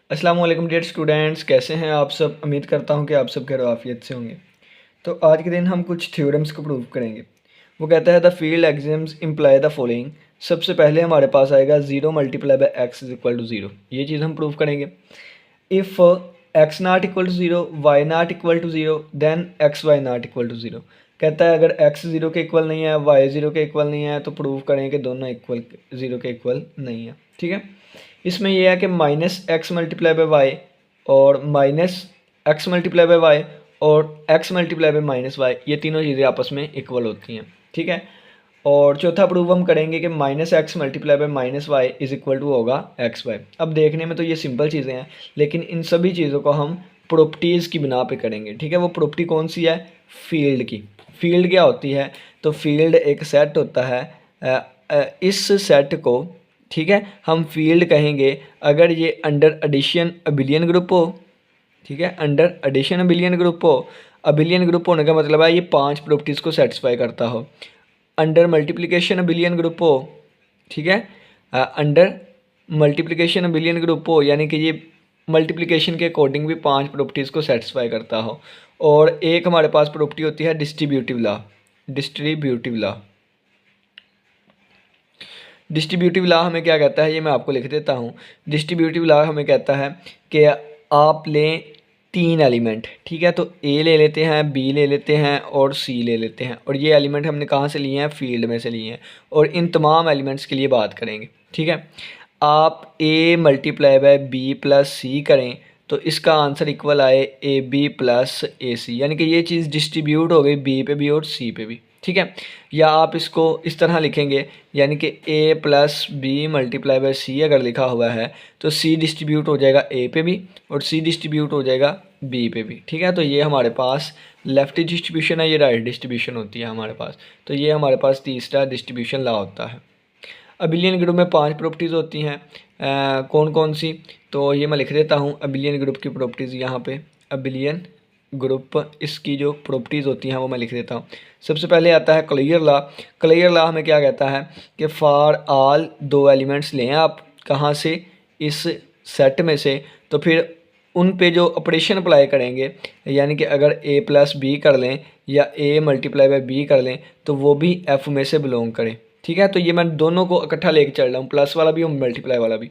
अस्सलाम वालेकुम dear students, कैसे हैं आप सब। उम्मीद करता हूं कि आप सब खैर आफियत से होंगे। तो आज के दिन हम कुछ थ्योरम्स को प्रूव करेंगे। वो कहता है the field axioms imply the following. सबसे पहले हमारे पास आएगा 0 multiply by x is equal to 0। ये चीज़ हम प्रूव करेंगे। If x not equal to 0, y not equal to 0, then x y not equal to 0। कहता है अगर एक्स 0 के इक्वल नहीं है, वाई 0 के इक्वल नहीं है, तो प्रूव करें कि दोनों इक्वल 0 के इक्वल नहीं है। ठीक है। इसमें यह है कि minus x multiply by y और minus x multiply by y और x multiply by minus y, ये तीनों चीज़ें आपस में इक्वल होती हैं। ठीक है। और चौथा प्रूव हम करेंगे कि minus x multiply by minus y is equal to होगा एक्स वाई। अब देखने में तो ये सिंपल चीज़ें हैं, लेकिन इन सभी चीज़ों को हम प्रॉपर्टीज़ की बिना पे करेंगे। ठीक है। वो प्रॉपर्टी कौन सी है? फील्ड की। फील्ड क्या होती है? तो फील्ड एक सेट होता है। इस सेट को, ठीक है, हम फील्ड कहेंगे अगर ये अंडर एडिशन अबिलियन ग्रुप हो। ठीक है। अंडर एडिशन अबिलियन ग्रुप हो। अबिलियन ग्रुप होने का मतलब है ये 5 प्रॉपर्टीज़ को सेटिस्फाई करता हो। अंडर मल्टीप्लिकेशन अबिलियन ग्रुप हो। ठीक है। अंडर मल्टीप्लिकेशन अबिलियन ग्रुप हो, यानी कि ये मल्टीप्लिकेशन के अकॉर्डिंग भी 5 प्रॉपर्टीज़ को सेटिस्फाई करता हो। और एक हमारे पास प्रॉपर्टी होती है distributive law. Distributive law distributive law हमें क्या कहता है, ये मैं आपको लिख देता हूँ। डिस्ट्रीब्यूटिव लॉ हमें कहता है कि आप लें 3 एलिमेंट। ठीक है। तो ए ले लेते हैं, बी ले लेते हैं और सी ले लेते हैं। और ये एलिमेंट हमने कहाँ से लिए हैं? फील्ड में से लिए हैं। और इन तमाम एलिमेंट्स के लिए बात करेंगे। ठीक है। आप ए मल्टीप्लाई बाय बी प्लस सी करें तो इसका आंसर इक्वल आए ए बी प्लस ए सी, यानी कि ये चीज़ डिस्ट्रीब्यूट हो गई बी पे भी और सी पे भी। ठीक है। या आप इसको इस तरह लिखेंगे, यानी कि ए प्लस बी मल्टीप्लाई बाय सी अगर लिखा हुआ है तो सी डिस्ट्रीब्यूट हो जाएगा ए पे भी और सी डिस्ट्रीब्यूट हो जाएगा बी पे भी। ठीक है। तो ये हमारे पास लेफ्ट डिस्ट्रीब्यूशन है, ये राइट डिस्ट्रीब्यूशन होती है हमारे पास। तो ये हमारे पास तीसरा डिस्ट्रीब्यूशन लॉ होता है। अबिलियन ग्रुप में 5 प्रॉपर्टीज़ होती हैं। कौन कौन सी? तो ये मैं लिख देता हूँ अबिलियन ग्रुप की प्रॉपर्टीज़ यहाँ पे। अबिलियन ग्रुप, इसकी जो प्रॉपर्टीज़ होती हैं वो मैं लिख देता हूँ। सबसे पहले आता है क्लियर लॉ। क्लियर लॉ हमें क्या कहता है कि फॉर ऑल 2 एलिमेंट्स लें आप, कहाँ से? इस सेट में से। तो फिर उन पे जो ऑपरेशन अप्लाई करेंगे, यानी कि अगर ए प्लस बी कर लें या ए मल्टीप्लाई बाय बी कर लें तो वो भी एफ में से बिलोंग करें। ठीक है। तो ये मैं दोनों को इकट्ठा लेके चल रहा हूँ, प्लस वाला भी और मल्टीप्लाई वाला भी।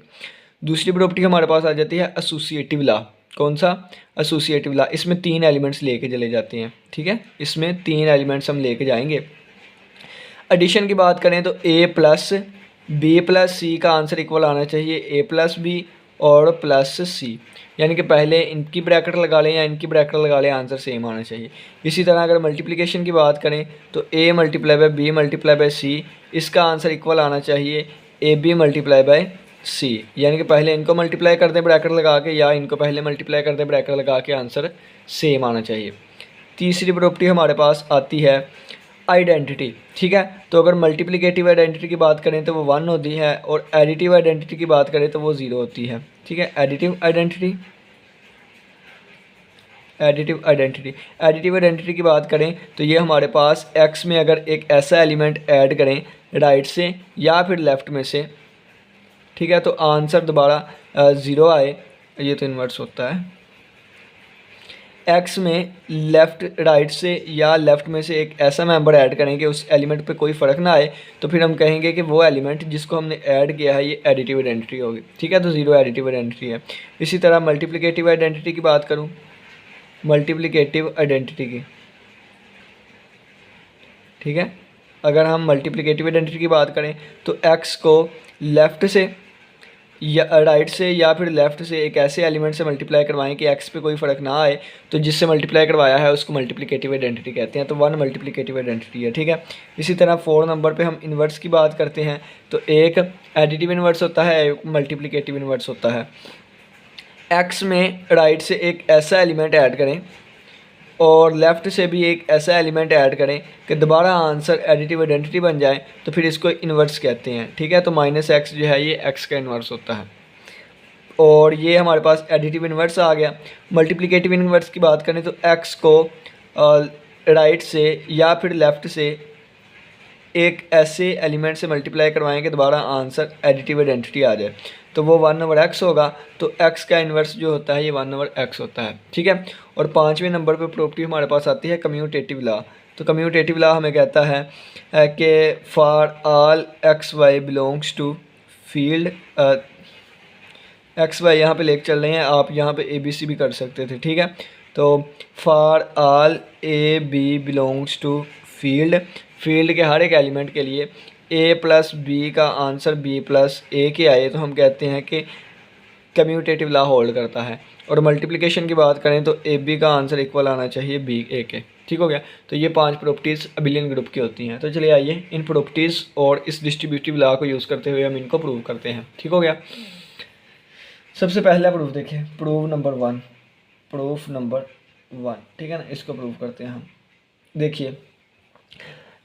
दूसरी प्रॉपर्टी हमारे पास आ जाती है एसोसिएटिव लॉ। कौन सा? Associative law. इसमें 3 एलिमेंट्स लेके चले जाते हैं। ठीक है। इसमें 3 एलिमेंट्स हम लेके जाएंगे। एडिशन की बात करें तो ए प्लस बी प्लस सी का आंसर इक्वल आना चाहिए ए प्लस बी और प्लस सी, यानी कि पहले इनकी ब्रैकेट लगा लें या इनकी ब्रैकेट लगा लें, आंसर सेम आना चाहिए। इसी तरह अगर मल्टीप्लिकेशन की बात करें तो a multiply by b multiply by c, इसका आंसर इक्वल आना चाहिए a b multiply by c, यानी कि पहले इनको मल्टीप्लाई कर दें ब्रैकेट लगा के या इनको पहले मल्टीप्लाई कर दें ब्रैकेट लगा के, आंसर सेम आना चाहिए। तीसरी प्रॉपर्टी हमारे पास आती है आइडेंटिटी। ठीक है। तो अगर मल्टीप्लिकेटिव आइडेंटिटी की बात करें तो वो 1 होती है और एडिटिव आइडेंटिटी की बात करें तो वो 0 होती है। ठीक है। एडिटिव आइडेंटिटी एडिटिव आइडेंटिटी की बात करें तो ये हमारे पास एक्स में अगर एक ऐसा एलिमेंट ऐड करें राइट से या फिर लेफ़्ट में से, ठीक है, तो आंसर दोबारा 0 आए। ये तो इन्वर्स होता है। एक्स में लेफ़्ट राइट से या लेफ़्ट में से एक ऐसा मेंबर ऐड करेंगे उस एलिमेंट पे कोई फ़र्क ना आए, तो फिर हम कहेंगे कि वो एलिमेंट जिसको हमने ऐड किया है ये एडिटिव आइडेंटिटी होगी। ठीक है। तो 0 एडिटिव आइडेंटिटी है। इसी तरह मल्टीप्लिकेटिव आइडेंटिटी की बात करूँ, मल्टीप्लिकेटिव आइडेंटिटी की, ठीक है, अगर हम मल्टीप्लिकेटिव आइडेंटिटी की बात करें तो एक्स को लेफ़्ट से या राइट से या फिर लेफ़्ट से एक ऐसे एलिमेंट से मल्टीप्लाई करवाएं कि एक्स पे कोई फ़र्क ना आए, तो जिससे मल्टीप्लाई करवाया है उसको मल्टीप्लिकेटिव आइडेंटिटी कहते हैं। तो 1 मल्टीप्लिकेटिव आइडेंटिटी है। ठीक है। इसी तरह 4 नंबर पे हम इन्वर्स की बात करते हैं तो एक एडिटिव इन्वर्स होता है, एक मल्टीप्लिकेटिव इन्वर्स होता है। एक्स में राइट से एक ऐसा एलिमेंट ऐड करें और लेफ़्ट से भी एक ऐसा एलिमेंट ऐड करें कि दोबारा आंसर एडिटिव आइडेंटिटी बन जाए, तो फिर इसको इन्वर्स कहते हैं। ठीक है। तो माइनस एक्स जो है ये एक्स का इन्वर्स होता है और ये हमारे पास एडिटिव इन्वर्स आ गया। मल्टीप्लिकेटिव इन्वर्स की बात करें तो एक्स को राइट से या फिर लेफ़्ट से एक ऐसे एलिमेंट से मल्टीप्लाई करवाएं कि दोबारा आंसर एडिटिव आइडेंटिटी आ जाए। तो वो 1/x होगा। तो x का इन्वर्स जो होता है ये 1/x होता है, ठीक है। और 5वें नंबर पे प्रॉपर्टी हमारे पास आती है कम्यूटेटिव लॉ। तो कम्यूटेटिव लॉ हमें कहता है कि for all x y belongs to field, x y यहाँ पे लेके चल रहे हैं, आप यहाँ पे ए बी सी भी कर सकते थे, ठीक है। तो for all a b belongs to field, field के हर एक एलिमेंट के लिए ए प्लस बी का आंसर बी प्लस ए के आए तो हम कहते हैं कि कम्यूटेटिव लॉ होल्ड करता है। और मल्टीप्लिकेशन की बात करें तो ए बी का आंसर इक्वल आना चाहिए बी ए के, ठीक हो गया। तो ये 5 प्रॉपर्टीज़ अबिलियन ग्रुप की होती हैं। तो चलिए आइए इन प्रॉपर्टीज़ और इस डिस्ट्रीब्यूटिव लॉ को यूज़ करते हुए हम इनको प्रूव करते हैं, ठीक हो गया। सबसे पहला प्रूफ देखें, प्रूफ नंबर 1, ठीक है ना, इसको प्रूव करते हैं हम। देखिए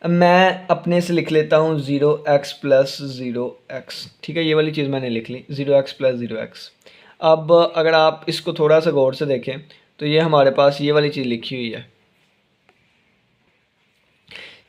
मैं अपने से लिख लेता हूँ 0x प्लस 0x, ठीक है, ये वाली चीज़ मैंने लिख ली 0x प्लस 0x। अब अगर आप इसको थोड़ा सा गौर से देखें तो ये हमारे पास ये वाली चीज़ लिखी हुई है,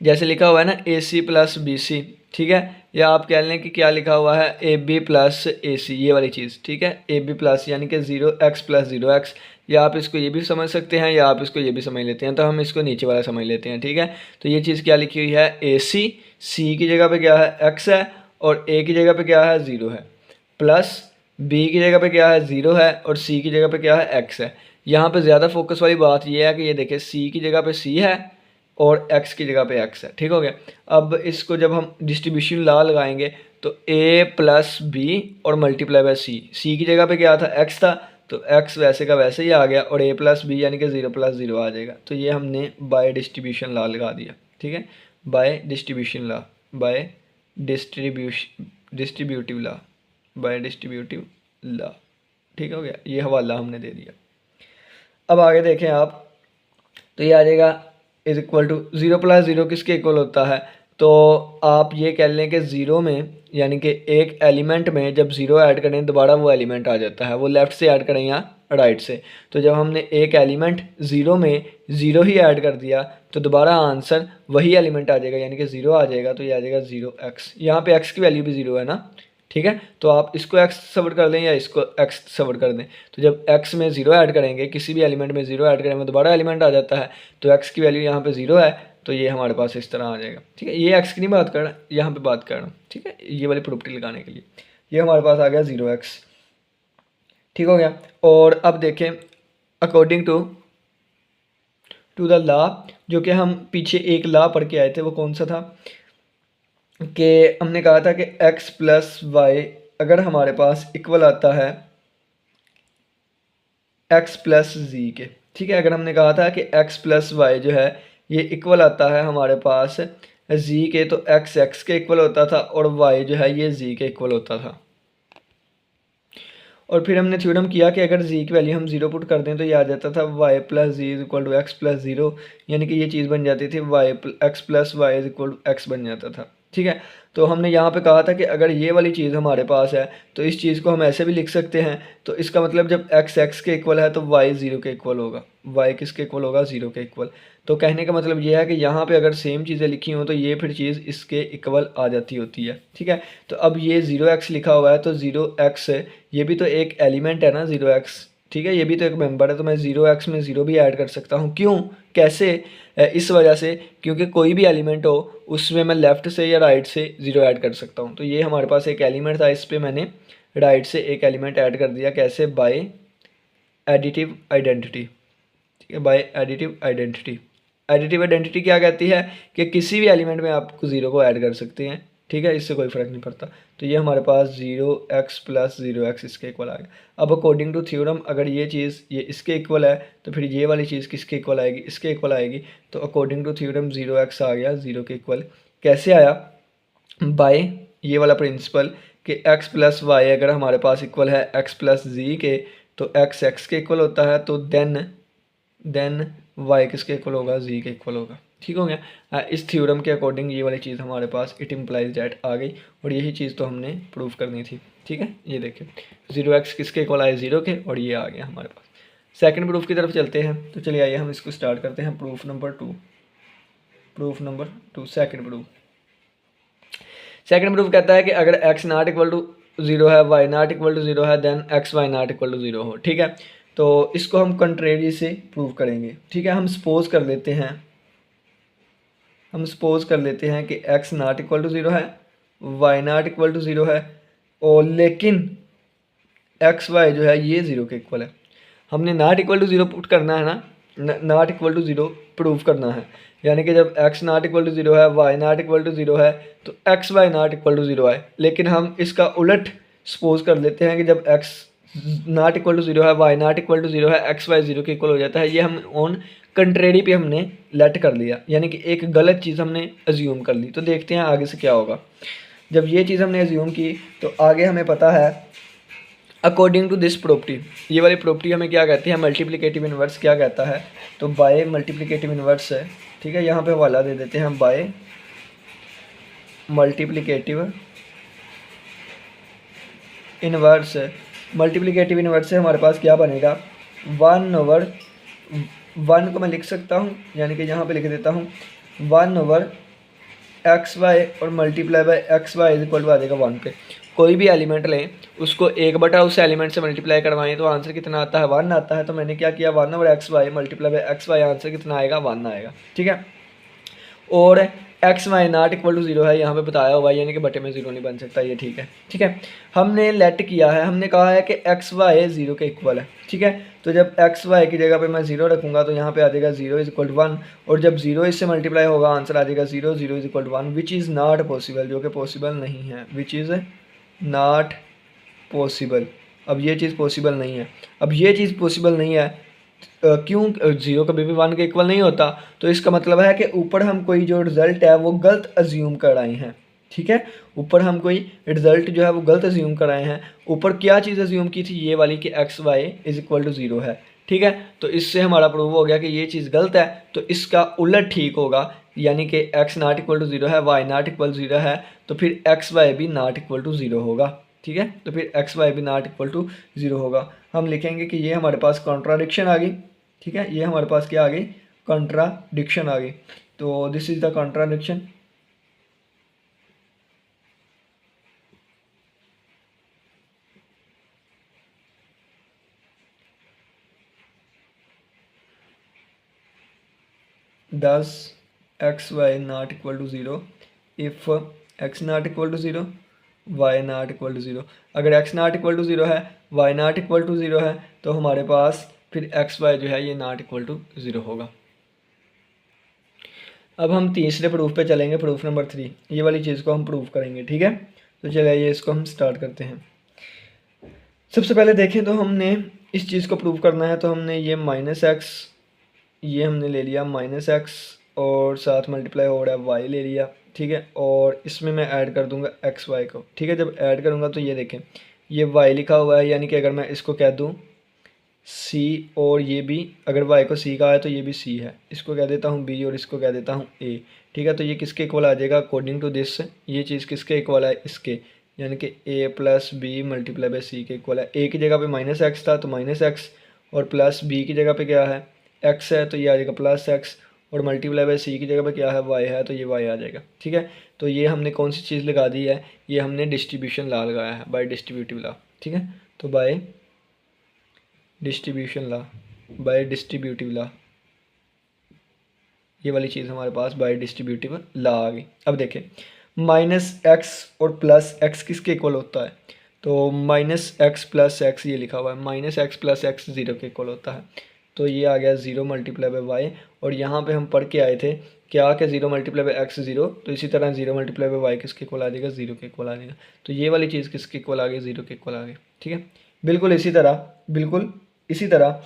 जैसे लिखा हुआ है ना AC प्लस BC, ठीक है। या आप कह लें कि क्या लिखा हुआ है AB प्लस AC, ये वाली चीज़, ठीक है। AB प्लस यानी कि 0x प्लस 0x, या आप इसको ये भी समझ सकते हैं या आप इसको ये भी समझ लेते हैं। तो हम इसको नीचे वाला समझ लेते हैं, ठीक है। तो ये चीज़ क्या लिखी हुई है AC, C की जगह पे क्या है x है और A की जगह पे क्या है 0 है, प्लस B की जगह पे क्या है 0 है और C की जगह पे क्या है x है। यहाँ पे ज़्यादा फोकस वाली बात ये है कि ये देखें C की जगह पे C है और x की जगह पे x है, ठीक हो गया। अब इसको जब हम डिस्ट्रीब्यूशन लॉ लगाएंगे तो a प्लस बी और मल्टीप्लाई बाय c, c की जगह पे क्या था x था तो x वैसे का वैसे ही आ गया और a प्लस बी यानी कि 0 प्लस 0 आ जाएगा। तो ये हमने बाय डिस्ट्रीब्यूशन लॉ लगा दिया, ठीक है, by distribution law, by distributive law, by distributive law, ठीक हो गया। ये हवाला हमने दे दिया। अब आगे देखें आप, तो ये आ जाएगा इज इक्वल टू 0 प्लस 0 किसके इक्वल होता है। तो आप ये कह लें कि 0 में यानी कि एक एलिमेंट में जब 0 ऐड करें दोबारा वो एलिमेंट आ जाता है, वो लेफ़्ट से ऐड करें या राइट से। तो जब हमने एक एलिमेंट 0 में 0 ही ऐड कर दिया तो दोबारा आंसर वही एलिमेंट आ जाएगा यानी कि 0 आ जाएगा। तो ये आ जाएगा 0x, यहाँ पे x की वैल्यू भी 0 है ना, ठीक है। तो आप इसको x सवर कर दें या इसको x सवर कर दें। तो जब x में 0 ऐड करेंगे, किसी भी एलिमेंट में 0 ऐड करेंगे दोबारा एलिमेंट आ जाता है, तो x की वैल्यू यहाँ पे 0 है तो ये हमारे पास इस तरह आ जाएगा, ठीक है। ये x की नहीं बात कर रहा, यहाँ पे बात कर रहा हूँ, ठीक है, ये वाली प्रॉपर्टी लगाने के लिए। ये हमारे पास आ गया 0x, ठीक हो गया। और अब देखें अकॉर्डिंग टू द लॉ, जो कि हम पीछे एक लॉ पढ़ के आए थे, वो कौन सा था कि हमने कहा था कि x प्लस वाई अगर हमारे पास इक्वल आता है x प्लस जी के, ठीक है। अगर हमने कहा था कि x प्लस वाई जो है ये इक्वल आता है हमारे पास z के, तो x के इक्वल होता था और y जो है ये z के इक्वल होता था। और फिर हमने थ्योरम किया कि अगर z की वैल्यू हम 0 पुट कर दें तो ये आ जाता था y plus g is equal to x plus 0, यानी कि ये चीज़ बन जाती थी x plus y is equal to x बन जाता था, ठीक है। तो हमने यहाँ पे कहा था कि अगर ये वाली चीज़ हमारे पास है तो इस चीज़ को हम ऐसे भी लिख सकते हैं। तो इसका मतलब जब x के इक्वल है तो y 0 के इक्वल होगा, y किसके इक्वल होगा 0 के इक्वल। तो कहने का मतलब ये है कि यहाँ पे अगर सेम चीज़ें लिखी हों तो ये फिर चीज़ इसके इक्वल आ जाती होती है, ठीक है। तो अब ये 0x लिखा हुआ है तो 0x ये भी तो एक एलिमेंट है ना 0x, ठीक है, ये भी तो एक मेंबर है। तो मैं 0x में 0 भी ऐड कर सकता हूँ, क्यों कैसे, इस वजह से क्योंकि कोई भी एलिमेंट हो उसमें मैं लेफ़्ट से या राइट से 0 ऐड कर सकता हूँ। तो ये हमारे पास एक एलिमेंट था, इस पर मैंने राइट से एक एलिमेंट ऐड कर दिया, कैसे, बाय एडिटिव आइडेंटिटी, ठीक है, by additive identity. Additive identity क्या कहती है कि किसी भी एलिमेंट में आप 0 को ऐड कर सकते हैं, ठीक है, इससे कोई फ़र्क नहीं पड़ता। तो ये हमारे पास 0x प्लस 0x इसके इक्वल आ गया। अब अकॉर्डिंग टू थ्योरम अगर ये चीज़ ये इसके इक्वल है तो फिर ये वाली चीज़ किसके इक्वल आएगी, इसके इक्वल आएगी। तो अकॉर्डिंग टू थ्योरम 0x आ गया 0 के इक्वल। कैसे आया, बाय ये वाला प्रिंसिपल कि x प्लस वाई अगर हमारे पास इक्वल है x प्लस जी के तो x के इक्वल होता है, तो देन y किसके इक्वल होगा, z के इक्वल होगा, ठीक हो गया। इस थ्योरम के अकॉर्डिंग ये वाली चीज़ हमारे पास इट इम्प्लाइज डैट आ गई और यही चीज़ तो हमने प्रूव करनी थी, ठीक है। ये देखिए 0x किसके इक्वल आए 0 के और ये आ गया हमारे पास। सेकंड प्रूफ की तरफ चलते हैं। तो चलिए आइए हम इसको स्टार्ट करते हैं। प्रूफ नंबर 2 सेकंड प्रूफ कहता है कि अगर x not equal to zero है, y not equal to zero है, then x y not equal to zero हो। ठीक है, तो इसको हम कंट्रेरी से प्रूव करेंगे। ठीक है, हम सपोज कर लेते हैं कि x not equal to zero है, y not equal to zero है, और लेकिन एक्स वाई जो है ये ज़ीरो के इक्वल है। हमने not equal to zero put करना है ना, not equal to zero prove करना है, यानी कि जब x not equal to zero है, y not equal to zero है, तो x y not equal to zero है। लेकिन हम इसका उलट सपोज कर लेते हैं कि जब x not equal to zero है, y not equal to zero है, एक्स वाई ज़ीरो के इक्वल हो जाता है। ये हम ऑन कंट्रेरी पे हमने लेट कर लिया, यानी कि एक गलत चीज़ हमने अज्यूम कर ली। तो देखते हैं आगे से क्या होगा। जब ये चीज़ हमने अज्यूम की तो आगे हमें पता है अकॉर्डिंग टू दिस प्रॉपर्टी, ये वाली प्रॉपर्टी हमें क्या कहती है, मल्टीप्लिकेटिव इन्वर्स क्या कहता है, तो बाय मल्टीप्लिकेटिव इन्वर्स है। ठीक है, यहाँ पे हवाला दे देते हैं by multiplicative inverse. Multiplicative inverse से हमारे पास क्या बनेगा, 1/1 को मैं लिख सकता हूँ, यानी कि यहाँ पे लिख देता हूँ 1/xy और multiply by x y is equal to आ जाएगा 1 पे। कोई भी एलिमेंट लें, उसको एक बटा उस एलिमेंट से मल्टीप्लाई करवाएं तो आंसर कितना आता है, 1 आता है। तो मैंने क्या किया, 1/xy multiply by x y, answer कितना आएगा, 1 आएगा। ठीक है, और x y not equal to zero है, यहाँ पे बताया हुआ है, यानी कि बटे में ज़ीरो नहीं बन सकता, ये ठीक है। ठीक है, हमने लेट किया है, हमने कहा है कि एक्स वाई ज़ीरो के इक्वल है। ठीक है, तो जब एक्स वाई की जगह पे मैं ज़ीरो रखूँगा तो यहाँ पे आ जाएगा 0 इज इक्वल टू 1, और जब 0 इससे मल्टीप्लाई होगा आंसर आ जाएगा 0 0 is equal to 1, which is not possible, जो कि पॉसिबल नहीं है, विच इज़ नॉट पॉसिबल। अब ये चीज़ पॉसिबल नहीं है। अब ये चीज़ पॉसिबल नहीं है क्यों, 0 कभी भी 1 के इक्वल नहीं होता, तो इसका मतलब है कि ऊपर हम कोई जो रिज़ल्ट है वो गलत अज्यूम कर आए हैं। ठीक है, ऊपर हम कोई रिज़ल्ट जो है वो गलत अज्यूम कर आए हैं। ऊपर क्या चीज़ अज्यूम की थी, ये वाली कि x y is equal to 0 है। ठीक है, तो इससे हमारा प्रूव हो गया कि ये चीज़ गलत है, तो इसका उलट ठीक होगा, यानी कि एक्स नॉट इक्वल टू 0 है, वाई नॉट इक्वल टू 0 है, तो फिर एक्स वाई भी नॉट इक्वल टू 0 होगा। ठीक है, तो फिर एक्स वाई भी नॉट इक्वल टू 0 होगा। हम लिखेंगे कि ये हमारे पास कॉन्ट्राडिक्शन आ गई। ठीक है, ये हमारे पास क्या आ गई, कॉन्ट्राडिक्शन आ गई। तो this is the contradiction. Thus x y not equal to 0 if x not equal to 0, y not equal to 0। अगर एक्स नॉट इक्वल टू 0 है, वाई नॉट इक्वल टू 0 है, तो हमारे पास फिर एक्स वाई जो है ये नॉट इक्वल टू 0 होगा। अब हम तीसरे प्रूफ पे चलेंगे, प्रूफ नंबर 3। ये वाली चीज़ को हम प्रूफ करेंगे। ठीक है, तो चलिए इसको हम स्टार्ट करते हैं। सबसे पहले देखें तो हमने इस चीज़ को प्रूव करना है, तो हमने ये -x, ये हमने ले लिया -x, और साथ मल्टीप्लाई हो रहा है y ले लिया। ठीक है, और इसमें मैं ऐड कर दूंगा एक्स वाई को। ठीक है, जब ऐड करूंगा तो ये देखें, ये y लिखा हुआ है, यानी कि अगर मैं इसको कह दूं c, और ये भी अगर y को c कहा है तो ये भी c है, इसको कह देता हूँ b और इसको कह देता हूँ a। ठीक है, तो ये किसके इक्वल आ जाएगा, अकॉर्डिंग टू दिस ये चीज़ किसके इक्वल है, इसके, यानी कि a plus b multiply by c के इक्वल है। a की जगह पे -x था तो -x, और प्लस b की जगह पे क्या है, x है, तो ये आ जाएगा +x, और मल्टीप्लाई बाई सी की जगह पे क्या है, y है, तो ये y आ जाएगा। ठीक है, तो ये हमने कौन सी चीज़ लगा दी है, ये हमने डिस्ट्रीब्यूशन लॉ लगाया है, बाय डिस्ट्रीब्यूटिव लॉ। ठीक है, तो by distribution law, by distributive law, ये वाली चीज़ हमारे पास बाय डिस्ट्रीब्यूटिव लॉ आ गई। अब देखें, -x और +x किसके इक्वल होता है, तो -x + x ये लिखा हुआ है, -x + x 0 के इक्वल होता है। तो ये आ गया 0 मल्टीप्लाई बाई वाई, और यहाँ पे हम पढ़ के आए थे क्या कि 0 मल्टीप्लाई बाई x 0, तो इसी तरह 0 मल्टीप्लाई बाई वाई किसके इक्वल आ जाएगा, 0 के इक्वल आ जाएगा। तो ये वाली चीज़ किसके इक्वल आ गई, 0 के इक्वल आ गई। ठीक है, बिल्कुल इसी तरह, बिल्कुल इसी तरह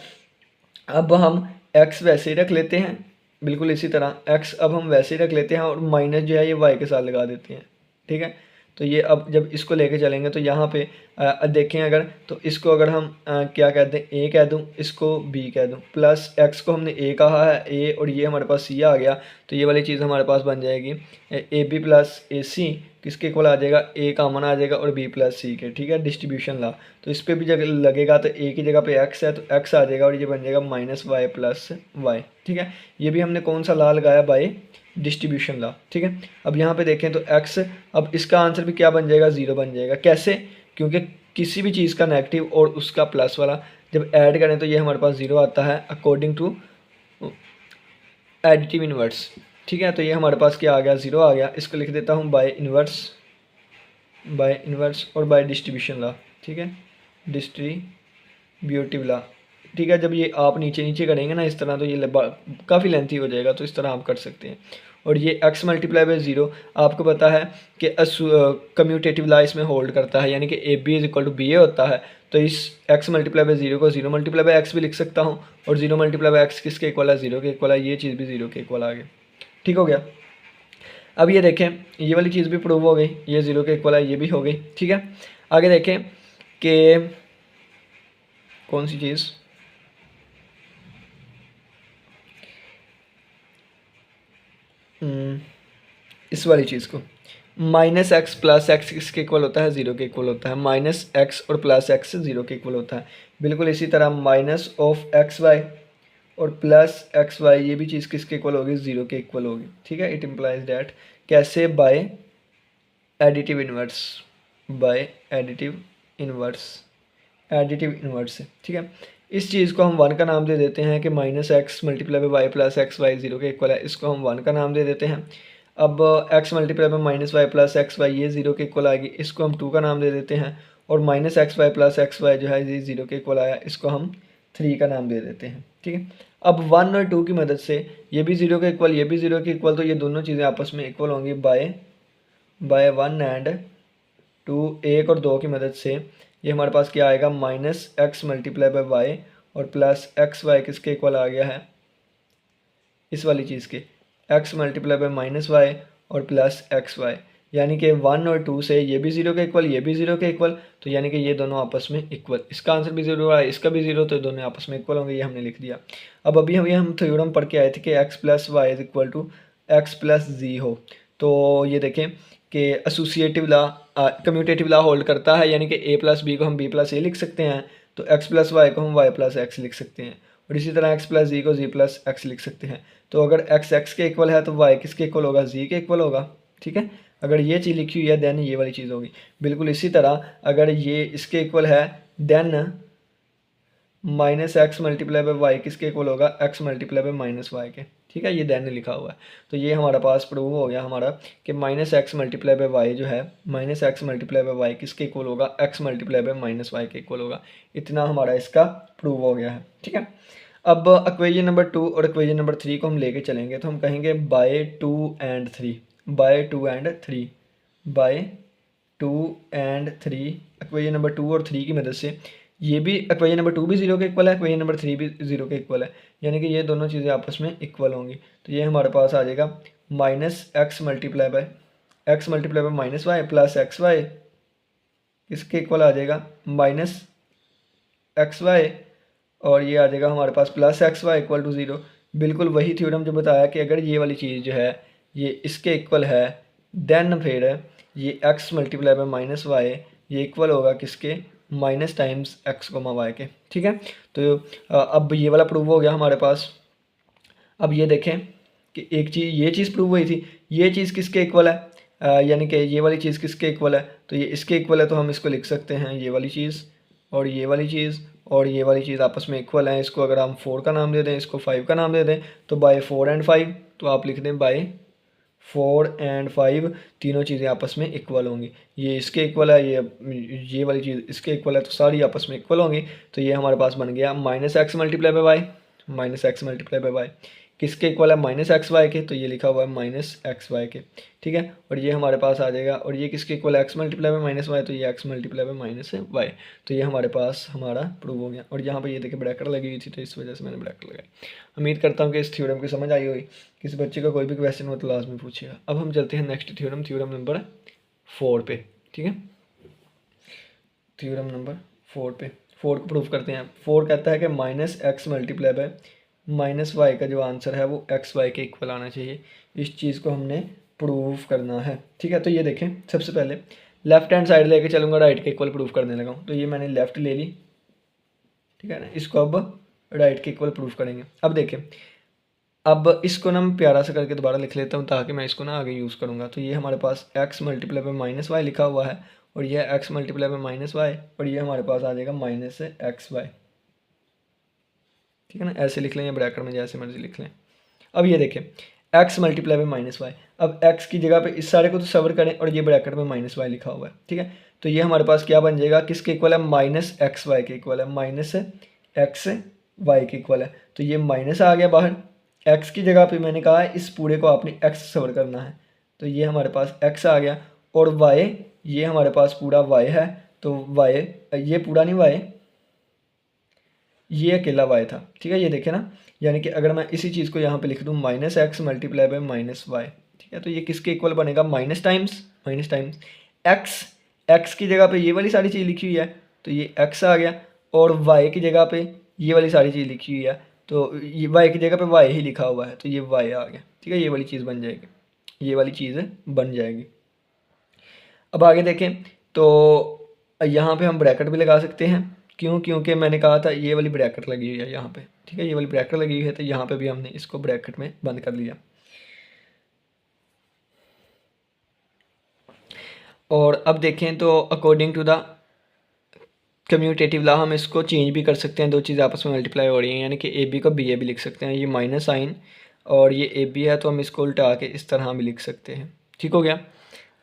अब हम x वैसे ही रख लेते हैं, बिल्कुल इसी तरह x अब हम वैसे ही रख लेते हैं, और माइनस जो है ये y के साथ लगा देते हैं। ठीक है, तो ये अब जब इसको लेके चलेंगे तो यहाँ पे देखें अगर, तो इसको अगर हम क्या कहते हैं, a कह दूँ, इसको b कह दूँ, प्लस x को हमने a कहा है, a, और ये हमारे पास c आ गया, तो ये वाली चीज़ हमारे पास बन जाएगी ab प्लस ac, किसके इक्वल आ जाएगा, a कॉमन आ जाएगा और b प्लस c के। ठीक है, डिस्ट्रीब्यूशन लॉ, तो इस पर भी जब लगेगा तो a की जगह पे x है तो x आ जाएगा, और ये बन जाएगा -y + y। ठीक है, ये भी हमने कौन सा लॉ लगाया, बाय डिस्ट्रीब्यूशन लॉ। ठीक है, अब यहाँ पे देखें तो x, अब इसका आंसर भी क्या बन जाएगा, 0 बन जाएगा। कैसे, क्योंकि किसी भी चीज़ का नेगेटिव और उसका प्लस वाला जब ऐड करें तो ये हमारे पास ज़ीरो आता है अकॉर्डिंग टू एडिटिव इन्वर्स। ठीक है, तो ये हमारे पास क्या आ गया, ज़ीरो आ गया। इसको लिख देता हूँ बाय इन्वर्स और बाय डिस्ट्रीब्यूशन लॉ। ठीक है, डिस्ट्रीब्यूटिव लॉ। ठीक है, जब ये आप नीचे नीचे करेंगे ना इस तरह तो ये काफ़ी लेंथी हो जाएगा, तो इस तरह आप कर सकते हैं। और ये x मल्टीप्लाई बाई ज़ीरो आपको पता है कि कम्यूटेटिव लॉ इसमें होल्ड करता है, यानी कि a b is equal to b a होता है। तो इस x मल्टीप्लाई बाई ज़ीरो को ज़ीरो मल्टीप्लाई बाई एक्स भी लिख सकता हूँ, और ज़ीरो मल्टीप्लाई बाई एक्स किसके इक्वल है, ज़ीरो के इक्वल है। ये चीज़ भी ज़ीरो के इक्वल आ गई। ठीक हो गया। अब ये देखें, ये वाली चीज़ भी प्रूव हो गई, ये ज़ीरो के इक्वल है, ये भी हो गई। ठीक है, आगे देखें कि कौन सी चीज़, इस वाली चीज़ को माइनस एक्स प्लस एक्स किसके इक्वल होता है, ज़ीरो के इक्वल होता है। माइनस एक्स और प्लस एक्स ज़ीरो के इक्वल होता है। बिल्कुल इसी तरह माइनस ऑफ एक्स वाई और प्लस एक्स वाई ये भी चीज़ किसके इक्वल होगी, ज़ीरो के इक्वल होगी। ठीक है, इट इम्प्लाइज डैट कैसे, by additive inverse, by additive inverse से। ठीक है, इस चीज़ को हम वन का नाम दे देते हैं कि minus x multiply by y plus x y zero के इक्वल है, इसको हम वन का नाम दे देते हैं। अब x multiply by minus y plus x y ये ज़ीरो के इक्वल आएगी, इसको हम टू का नाम दे देते हैं। और minus x y plus x y जो है ये ज़ीरो के इक्वल आया, इसको हम थ्री का नाम दे देते हैं। ठीक है, अब वन और टू की मदद से ये भी ज़ीरो के इक्वल, ये भी ज़ीरो के इक्वल, तो ये दोनों चीज़ें आपस में इक्वल होंगी बाय वन एंड टू। एक और दो की मदद से ये हमारे पास क्या आएगा, minus x multiply by y और प्लस एक्स वाई किसके इक्वल आ गया है, इस वाली चीज़ के x multiply by minus y और प्लस एक्स वाई। यानी कि वन और टू से ये भी ज़ीरो के इक्वल, ये भी ज़ीरो के इक्वल, तो यानी कि ये दोनों आपस में इक्वल। इसका आंसर भी ज़ीरो है, इसका भी ज़ीरो, तो दोनों आपस में इक्वल होंगे, ये हमने लिख दिया। अब अभी हम थ्योरम पढ़ के आए थे कि x plus y is equal to x plus z हो। तो ये देखें कि associative law commutative law hold करता है, यानी कि a प्लस बी को हम b प्लस ए लिख सकते हैं, तो x प्लस वाई को हम y प्लस एक्स लिख सकते हैं। और इसी तरह x प्लस जी को z प्लस एक्स लिख सकते हैं। तो अगर x के इक्वल है तो y किसके इक्वल होगा, z के इक्वल होगा। ठीक है, अगर ये चीज़ लिखी हुई है देन ये वाली चीज़ होगी। बिल्कुल इसी तरह अगर ये इसके इक्वल है then minus x multiply by y किसके इक्वल होगा, x multiply by minus y के। ठीक है, ये देन लिखा हुआ है, तो ये हमारा पास प्रूव हो गया हमारा कि minus x multiply by y जो है, minus x multiply by y किसके इक्वल होगा, x multiply by minus y के इक्वल होगा। इतना हमारा इसका प्रूव हो गया है। ठीक है, अब इक्वेशन नंबर टू और इक्वेशन नंबर थ्री को हम लेके चलेंगे, तो हम कहेंगे by two and three, by two and three, by two and three. Equation number two और थ्री की मदद से ये भी इक्वेशन नंबर टू भी ज़ीरो के इक्वल है, इक्वेशन नंबर थ्री भी ज़ीरो के इक्वल है, यानी कि ये दोनों चीज़ें आपस में इक्वल होंगी। तो ये हमारे पास आ जाएगा minus x multiply by minus y plus x y इसके इक्वल आ जाएगा माइनस एक्स वाई, और ये आ जाएगा हमारे पास plus x y equal to zero. बिल्कुल वही थ्योरम जो बताया कि अगर ये वाली चीज़ जो है ये इसके इक्वल है देन फिर ये x multiply by minus y ये इक्वल होगा किसके, minus times x comma y के। ठीक है, तो अब ये वाला प्रूव हो गया हमारे पास। अब ये देखें कि एक चीज़, ये चीज़ प्रूव हुई थी, ये चीज़ किसके इक्वल है, यानी कि ये वाली चीज़ किसके इक्वल है, तो ये इसके इक्वल है, तो हम इसको लिख सकते हैं ये वाली चीज़ और ये वाली चीज़ और ये वाली चीज़ आपस में इक्वल है। इसको अगर हम 4 का नाम दे दें, इसको 5 का नाम दे दें, तो बाय 4 एंड 5, तो आप लिख दें बाय 4 एंड 5, तीनों चीज़ें आपस में इक्वल होंगी। ये इसके इक्वल है, ये वाली चीज़ इसके इक्वल है, तो सारी आपस में इक्वल होंगी। तो ये हमारे पास बन गया minus x multiply by y, minus x multiply by y किसके इक्वल है, माइनस एक्स वाई के, तो ये लिखा हुआ है माइनस एक्स वाई के। ठीक है, और ये हमारे पास आ जाएगा, और ये किसके इक्वल है, x multiply by minus y, तो ये x multiply by minus y. तो ये हमारे पास हमारा प्रूव हो गया। और यहाँ पर ये देखिए ब्रैकेट लगी हुई थी, तो इस वजह से मैंने ब्रैकेट लगाई। उम्मीद करता हूँ कि इस थ्योरम की समझ आई होगी। किसी बच्चे का कोई भी क्वेश्चन हो तो लाजमी पूछिएगा। अब हम चलते हैं नेक्स्ट थ्योरम, थ्योरम नंबर 4 पे। ठीक है, थ्योरम नंबर 4 पे, 4 को प्रूव करते हैं। 4 कहता है कि minus x multiply by minus y का जो आंसर है वो एक्स वाई के इक्वल आना चाहिए। इस चीज़ को हमने प्रूव करना है। ठीक है, तो ये देखें, सबसे पहले लेफ्ट हैंड साइड लेके चलूँगा, राइट के इक्वल प्रूव करने लगा हूँ। तो ये मैंने लेफ्ट ले ली, ठीक है ना, इसको अब राइट के इक्वल प्रूव करेंगे। अब देखें, अब इसको ना मैं प्यारा सा करके दोबारा लिख लेता हूँ ताकि मैं इसको ना आगे यूज़ करूँगा। तो ये हमारे पास x multiply by minus y लिखा हुआ है, और ये है x multiply by minus y, और ये हमारे पास आ जाएगा माइनस एक्स वाई। ठीक है ना, ऐसे लिख लें या ब्रैकेट में जैसे मर्जी लिख लें। अब ये देखें x multiply by minus y, अब x की जगह पे इस सारे को तो सवर करें और ये ब्रैकेट में माइनस वाई लिखा हुआ है। ठीक है, तो ये हमारे पास क्या बन जाएगा, किसके इक्वल है, माइनस एक्स वाई के इक्वल है, माइनस एक्स वाई के इक्वल है। तो ये माइनस आ गया बाहर, x की जगह पे मैंने कहा है इस पूरे को आपने x सवर करना है, तो ये हमारे पास x आ गया, और y ये हमारे पास पूरा y है, तो y ये पूरा नहीं y, ये अकेला y था। ठीक है, ये देखे ना, यानी कि अगर मैं इसी चीज़ को यहाँ पे लिख दूँ minus x multiply by minus y, ठीक है, तो ये किसके इक्वल बनेगा, माइनस टाइम्स एक्स की जगह पे ये वाली सारी चीज़ लिखी हुई है, तो ये x आ गया, और y की जगह पे ये वाली सारी चीज़ लिखी हुई है, तो ये y की जगह पे y ही लिखा हुआ है, तो ये y आ गया। ठीक है, ये वाली चीज़ बन जाएगी, ये वाली चीज़ बन जाएगी। अब आगे देखें तो यहाँ पे हम ब्रैकेट भी लगा सकते हैं, क्यों, क्योंकि मैंने कहा था ये वाली ब्रैकेट लगी हुई है यहाँ पे। ठीक है, ये वाली ब्रैकेट लगी हुई है, तो यहाँ पे भी हमने इसको ब्रैकेट में बंद कर लिया। और अब देखें तो according to the commutative law हम इसको चेंज भी कर सकते हैं, दो चीज़ आपस में मल्टीप्लाई हो रही हैं, यानी कि ए बी को बी ए भी लिख सकते हैं, ये माइनस साइन और ये ए बी है, तो हम इसको उल्टा के इस तरह भी लिख सकते हैं। ठीक हो गया।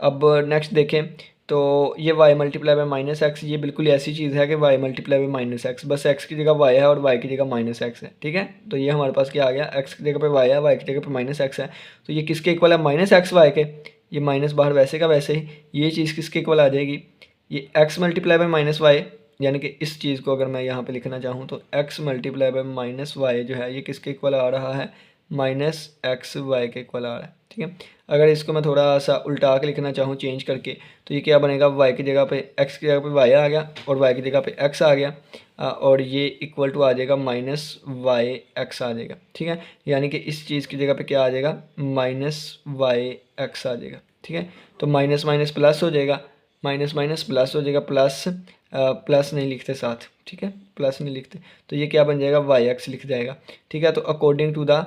अब नेक्स्ट देखें तो ये y multiply by minus x, ये बिल्कुल ऐसी चीज़ है कि y multiply by minus x, बस x की जगह y है और y की जगह माइनस एक्स है। ठीक है, तो ये हमारे पास क्या आ गया, x की जगह पे y है, y की जगह पे माइनस एक्स है, तो ये किसके इक्वल है, माइनस एक्स वाई के, ये माइनस बाहर वैसे का वैसे ही, ये चीज़ किसके इक्वल आ जाएगी, ये x multiply by minus y, यानी कि इस चीज़ को अगर मैं यहाँ पे लिखना चाहूँ तो x multiply by minus y जो है ये किसके इक्वल आ रहा है, माइनस एक्स वाई के इक्वल आ रहा है। ठीक है, अगर इसको मैं थोड़ा सा उल्टा के लिखना चाहूँ चेंज करके, तो ये क्या बनेगा, y की जगह पे x की जगह पे y आ गया और y की जगह पे x आ गया, और ये इक्वल टू आ जाएगा माइनस वाई एक्स आ जाएगा। ठीक है, यानी कि इस चीज़ की जगह पे क्या आ जाएगा, माइनस वाई एक्स आ जाएगा। ठीक है, तो माइनस माइनस प्लस हो जाएगा, माइनस माइनस प्लस हो जाएगा, प्लस प्लस नहीं लिखते साथ। ठीक है, प्लस नहीं लिखते, तो ये क्या बन जाएगा, वाई एक्स लिख जाएगा। ठीक है, तो according to the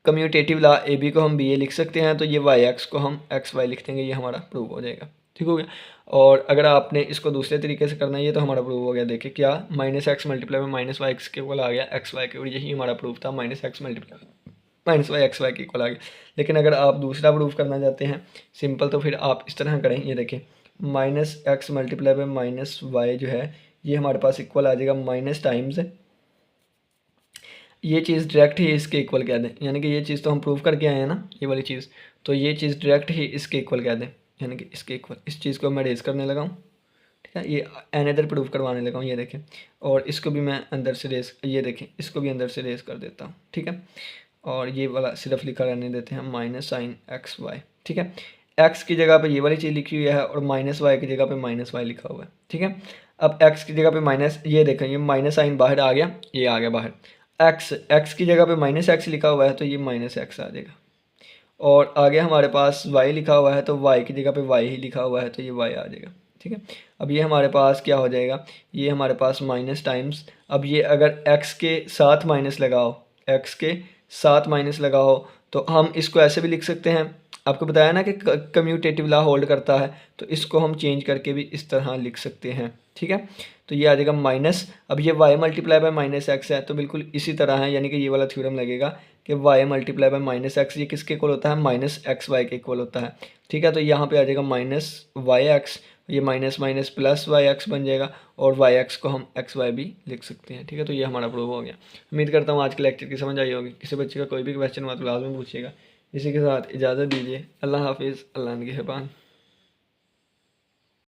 commutative law a b को हम बी ए लिख सकते हैं, तो ये वाई एक्स को हम एक्स वाई लिख देंगे, ये हमारा प्रूव हो जाएगा। ठीक हो गया। और अगर आपने इसको दूसरे तरीके से करना है, ये तो हमारा प्रूव हो गया। देखिए क्या, माइनस एक्स मल्टीप्लाई में माइनस वाई एक्स के इक्वल आ गया एक्स वाई के, और यही हमारा प्रूफ था, minus x multiply minus y x y के इक्वल आ गया। लेकिन अगर आप दूसरा प्रूफ करना चाहते हैं सिंपल, तो फिर आप इस तरह करें, ये देखें माइनस एक्स मल्टीप्लाई में माइनस वाई जो है ये हमारे पास इक्वल आ जाएगा माइनस टाइम्स, ये चीज़ डायरेक्ट ही इसके इक्वल कह दें, यानी कि ये चीज़ तो हम प्रूव करके आए हैं ना, ये वाली चीज़, तो ये चीज़ डायरेक्ट ही इसके इक्वल कह दें, यानी कि इसके इक्वल। इस चीज़ को मैं रेज करने लगा हूँ, ठीक है, ये अनदर प्रूफ करवाने लगा हूँ, ये देखें, और इसको भी मैं अंदर से रेस, ये देखें इसको भी अंदर से रेस कर देता हूँ। ठीक है, और ये वाला सिर्फ लिखा रहने देते हैं माइनस साइन एक्स वाई। ठीक है, एक्स की जगह पे ये वाली चीज़ लिखी हुई है और माइनस वाई की जगह पे माइनस वाई लिखा हुआ है। ठीक है, अब एक्स की जगह पे माइनस, ये देखें ये माइनस साइन बाहर आ गया, ये आ गया बाहर, एक्स की जगह पे माइनस एक्स लिखा हुआ है, तो ये माइनस एक्स आ जाएगा, और आगे हमारे पास y लिखा हुआ है, तो y की जगह पे y ही लिखा हुआ है, तो ये y आ जाएगा। ठीक है, अब ये हमारे पास क्या हो जाएगा, ये हमारे पास माइनस टाइम्स, अब ये अगर x के साथ माइनस लगाओ, x के साथ माइनस लगाओ, तो हम इसको ऐसे भी लिख सकते हैं, आपको बताया ना कि कम्यूटेटिव लॉ होल्ड करता है, तो इसको हम चेंज करके भी इस तरह लिख सकते हैं। ठीक है, तो ये आ जाएगा माइनस, अब ये y multiply by minus x है, तो बिल्कुल इसी तरह है, यानी कि ये वाला थ्योरम लगेगा कि y multiply by minus x ये किसके इक्वल होता है, माइनस एक्स वाई के इक्वल होता है। ठीक है, तो यहाँ पे आ जाएगा माइनस वाई एक्स, ये minus minus plus y x बन जाएगा, और वाई एक्स को हम एक्स वाई भी लिख सकते हैं। ठीक है, तो ये हमारा प्रूव हो गया। उम्मीद करता हूँ आज के लेक्चर की समझ आई होगी। किसी बच्चे का कोई भी क्वेश्चन हुआ तो लाजमी पूछिएगा। इसी के साथ इजाज़त दीजिए। अल्लाह हाफिज़, अल्लाह निगहबान।